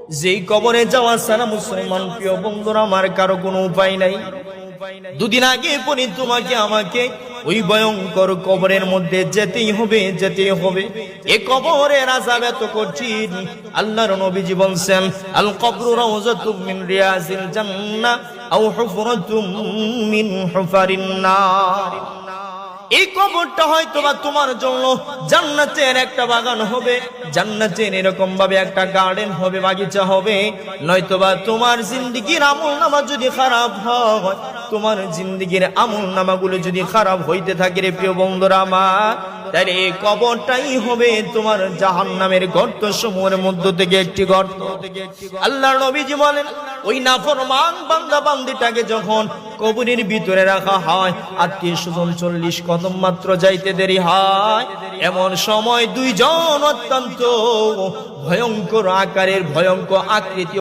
যেই কবরে যাওয়া ছাড়া মুসলমান প্রিয় বন্ধুরা আমার কারো কোনো উপায় নাই। দুদিন আগে পরে তোমাকে আমাকে ওই ভয়ঙ্কর কবরের মধ্যে যেতেই হবে, যেতেই হবে। এই কবরের আযাব এত কঠিন, আল্লাহর নবীজি বলছেন, আল কবরু রাউযাতুম মিন রিয়াজিল জান্নাহ আও হুফরাতুম মিন হুফারিন নার। এই কবরটা হয়তোবা তোমার জন্য জান্নাতের একটা বাগান হবে, জান্নাতের এরকম ভাবে একটা গার্ডেন হবে, বাগিচা হবে। নয়তোবা তোমার জিন্দেগীর আমলনামা যদি খারাপ হয়, তোমার জিন্দেগীর আমলনামাগুলো যদি খারাপ হইতে থাকে রে প্রিয় বন্ধুরা আমার, তাহলে এই কবরটাই হবে তোমার জাহান্নামের গর্ত সমূহের মধ্য থেকে একটি গর্ত। আল্লাহর নবীজি বলেন, ওই নাফরমান বান্দা বান্দিটাকে যখন কবরের ভিতরে রাখা হয়, আত্মীয় স্বজন 40 কদম মাত্র যাইতে দেরি হয়, এমন সময় দুইজন অত্যন্ত ভয়ঙ্কর আকারের, ভয়ঙ্কর আকৃতি